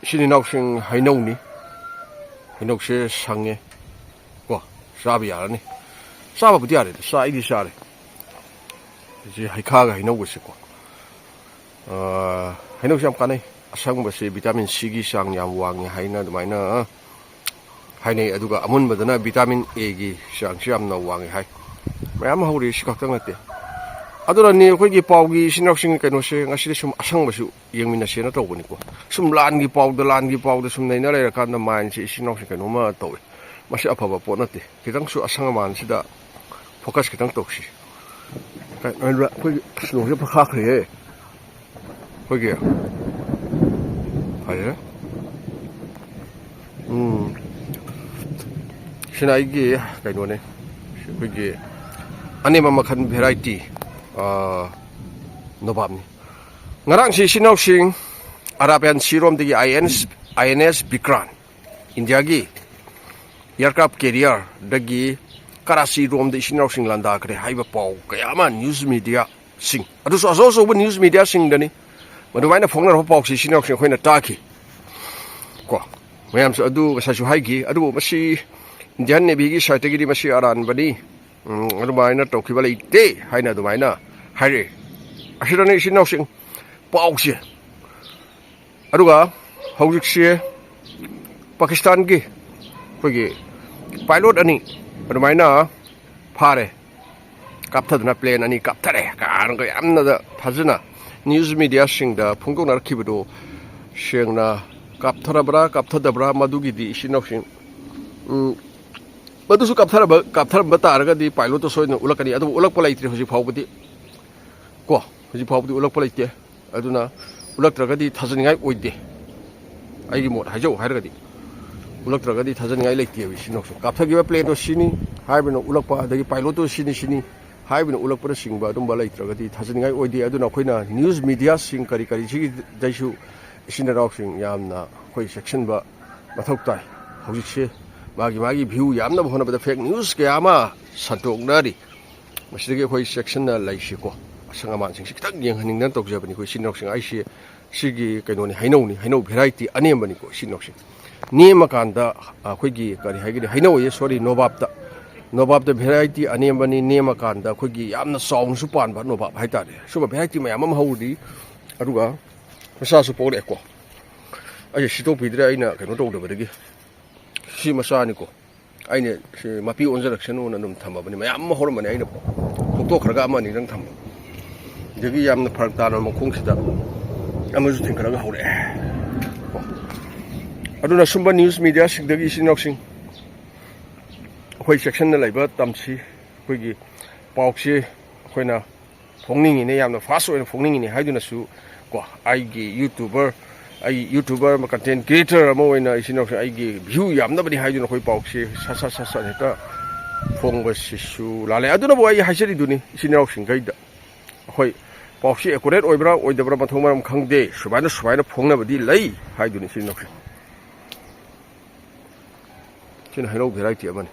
신인학생 하이노니 하이노시 상에 와 사비야니 사바부디 아래 사이디 샤레 이제 하이카가 하이노고 있고 하이노시 함까네 상버시 비타민 C기 상 양왕이 하이나 마이나 하이네 아두가 아문바드나 비타민 A기 상시 암나 왕이 하이 mayam 하우리 시각당 났대 아들아니 거기 파우기 신학생 그노시 ngasi sum asangbasu yengmina sena tawbani ko sum langi pauda sum naina lera kan man si sinokse kanoma tawe masi afaba ponate kitang su asanga man sida focus kitang toksi kai ra ko sno je pakha khre ko ge aye sina igi kai no ne ko ge ani mama khan variety nobabni ngarang si sinauksing Arabian Searom digi INS Bikran India gi aircraft carrier dagi Karachi rom de sinauksing landa kre haiba pau kayama news media sing adu so news media sing dani madumaina phongna ro pau si sinauksing khoina taki ko mayam so adu sa su haigi adu masi Indian Navy gi site gi masi aran bani adumaina tokiba leite haina adumaina 하리 아시라네 신나우싱 빠옥시 아루가 하우직시에 파키스탄기 거기 파일럿 아니 아루마이나 파레 갑타드나 플레인 아니 갑타레 가는 거 얌나다 파즈나 뉴스 미디어 싱다 풍공나르 키브도 싱나 갑타다브라 마두기디 신나우싱 마두수 갑타라 따라가디 파일럿도 소이는 울락가니 아두 울락벌 라이트리 호지 파우고디 고 hꯧꯖꯤꯛ ꯐꯥꯎꯕꯗꯤ ꯎꯠꯂꯛꯄ ꯂꯩꯇꯦ ꯑꯗꯨꯅ ꯎꯠꯂꯛꯇ꯭ꯔꯒꯗꯤ ꯊꯥꯖꯅꯤꯡꯉꯥꯏ ꯑꯣꯏꯗꯦ ꯑꯩꯒꯤ ꯃꯣꯠ ꯍꯥꯏꯖꯧ ꯍꯥꯏꯔꯒꯗꯤ ꯎꯠꯂꯛꯇ꯭ꯔꯒꯗꯤ ꯊꯥꯖꯅꯤꯡꯉꯥꯏ ꯂꯩꯇꯦꯕ ꯁꯤꯅꯣꯛꯁꯨ ꯀꯥꯞꯊꯈꯤꯕ ꯄ꯭ꯂꯦꯟꯗꯣ ꯁꯤꯅꯤ ꯍꯥꯏꯕꯅ ꯎꯠꯂꯛꯄ ꯑꯗꯒꯤ ꯄꯥꯏꯂꯣꯠꯇꯣ ꯁꯤꯅꯤ ꯍꯥꯏꯕꯅ ꯎꯠꯂꯛꯄꯅ ꯆꯤꯡꯕ ꯑꯗꯨꯝꯕ ꯂꯩꯇ꯭ꯔꯒꯗꯤ ꯊꯥꯖꯅꯤꯡꯉꯥꯏ ꯑꯣꯏꯗꯦ ꯑꯗꯨꯅ ꯑꯩꯈꯣꯏꯅ ꯅ꯭ꯌꯨꯁ ꯃꯤꯗꯤꯌꯥꯁꯤꯡ ꯀꯔꯤ ꯁꯤꯒꯤꯗꯩꯁꯨ ꯏꯆꯤꯟ ꯏꯅꯥꯎꯁꯤꯡ ꯌꯥꯝꯅ ꯑꯩꯈꯣꯏ ꯆꯦꯛꯁꯤꯟꯕ ꯃꯊꯧ ꯇꯥꯏ ꯍꯧꯖꯤꯛꯁꯦ ꯃꯥꯒꯤ ꯚ꯭ꯌꯨ ꯌꯥꯝꯅꯕ ꯍꯣꯠꯅꯕꯗ ꯐꯦꯛ ꯅ꯭ꯌꯨꯁ ꯀꯌꯥ ꯑꯃ ꯁꯟꯇꯣꯛꯅꯔꯤ ꯃꯁꯤꯗꯒꯤ ꯑꯩꯈꯣꯏ ꯆꯦꯛꯁꯤꯟꯅ ꯂꯩꯁꯤꯀꯣ ꯑꯁꯪ ꯑꯃꯥꯟꯁꯤꯡꯁꯤ ꯈꯤꯇꯪ ꯌꯦꯡꯍꯟꯅꯤꯡꯗꯅ ꯇꯧꯖꯕꯅꯤ ꯑꯩꯈꯣꯏ ꯏꯆꯤꯟ ꯑꯩꯁꯤ ꯁꯤꯒꯤ ꯀꯩꯅꯣꯅꯤ ꯍꯩꯅꯧ ꯚꯦꯔꯥꯏꯇꯤ ꯑꯅꯦꯝꯕꯅꯤꯀꯣ ꯏꯆꯤꯟ ꯅꯦꯝꯃꯀꯥꯟꯗ ꯑꯩꯈꯣꯏꯒꯤ ꯀꯔꯤ ꯍꯥꯏꯒꯅꯤ ꯍꯩꯅꯧ ꯁꯣꯔꯤ ꯅꯣꯕꯥꯞꯇ ꯚꯦꯔꯥꯏꯇꯤ ꯑꯅꯦꯝꯕꯅꯤ ꯅꯦꯝꯃꯀꯥꯟꯗ ꯑꯩꯈꯣꯏꯒꯤ ꯌꯥꯝꯅ ꯆꯥꯎꯅꯁꯨ ꯄꯥꯟꯕ ꯅꯣꯕꯥꯞ ꯍꯥꯏꯇꯥꯔꯦ ꯁꯨꯝꯕ ꯚꯦꯔꯥꯏꯇꯤ ꯃꯌꯥꯝ ꯑꯃ ꯍꯧꯔꯤ ꯑꯗꯨꯒ ꯃꯆꯥꯁꯨ ꯄꯣꯛꯂꯛꯑꯦꯀꯣ ꯑꯩꯁꯦ ꯁꯤꯠꯇꯣꯛꯄꯤꯗ꯭ꯔꯦ ꯑꯩꯅ ꯀꯩꯅꯣ ꯇꯧꯗꯕꯗꯒꯤ ꯁꯤ ꯃꯆꯥꯅꯤꯀꯣ ꯑꯩꯅ ꯁꯤ ꯃꯄꯤ ꯑꯣꯟꯖꯔꯛꯁꯅꯨꯅ ꯑꯗꯨꯝ ꯊꯝꯃꯕꯅꯤ ꯃꯌꯥꯝ ꯑꯃ ꯍꯧꯔꯝꯕꯅꯤ ꯑꯩꯅ ꯐꯣꯛꯇꯣꯛꯈ꯭ꯔꯒ ꯑꯃ ꯑꯅꯤꯗꯪ ꯊꯝꯕ ꯑꯗꯒꯤ ꯌꯥꯝꯅ ꯐꯔꯛ ꯇꯥꯅ ꯃꯈꯣꯡꯁꯤꯗ ꯑꯃꯁꯨ ꯊꯤꯡꯈꯠꯂꯒ ꯍꯧꯔꯛꯑꯦ ꯑꯗꯨꯅ ꯁꯨꯝꯕ ꯅ꯭ꯌꯨꯁ ꯃꯤꯗꯤꯌꯥꯁꯤꯡꯗꯒꯤ ꯏꯆꯤꯟ ꯏꯅꯥꯎꯁꯤꯡ ꯑꯩꯈꯣꯏ ꯆꯦꯛꯁꯤꯟꯅ ꯂꯩꯕ ꯇꯝꯁꯤ ꯑꯩꯈꯣꯏꯒꯤ ꯄꯥꯎꯁꯤ ꯑꯩꯈꯣꯏꯅ ꯐꯣꯡꯅꯤꯡꯉꯤꯅꯦ ꯌꯥꯝꯅ ꯐꯥꯁ ꯑꯣꯏꯅ ꯐꯣꯡꯅꯤꯡꯉꯤꯅꯦ ꯍꯥꯏꯗꯨꯅꯁꯨ ꯀꯣ ꯑꯩ ꯌꯨꯇꯨꯕꯔ ꯀꯟꯇꯦꯟ ꯀ꯭ꯔꯤꯌꯦꯇꯔ ꯑꯃ ꯑꯣꯏꯅ ꯏꯆꯤꯟ ꯏꯅꯥꯎꯁꯤꯡ ꯑꯩꯒꯤ ꯚ꯭ꯌꯨ ꯌꯥꯝꯅꯕꯅꯤ ꯍꯥꯏꯗꯨꯅ ꯑꯩꯈꯣꯏ ꯄꯥꯎꯁꯤ ꯁꯠ ꯍꯦꯛꯇ ꯐꯣꯡꯕꯁꯤꯁꯨ ꯂꯥꯜꯂꯦ ꯑꯗꯨꯅꯕꯨ ꯑꯩ ꯍꯥꯏꯖꯔꯤꯗꯨꯅꯤ ꯏꯆꯤꯟ ꯏꯅꯥꯎꯁꯤꯡꯈꯩꯗ ꯑꯩꯈꯣꯏ ꯄꯥꯎꯁꯤ ꯑꯦꯀꯨꯔꯦꯠ ꯑꯣꯏꯕ꯭ꯔꯥ ꯑꯣꯏꯗꯕ꯭ꯔꯥ ꯃꯊꯣꯡ ꯃꯔꯝ ꯈꯪꯗꯦ ꯁꯨꯃꯥꯏꯅ ꯐꯣꯡꯅꯕꯗꯤ ꯂꯩ ꯍꯥꯏꯗꯨꯅꯤ ꯏꯆꯤꯟ ꯏꯅꯥꯎꯁꯤꯡ ꯁꯤꯅ ꯍꯩꯅꯧ ꯚꯦꯔꯥꯏꯇꯤ ꯑꯃꯅꯤ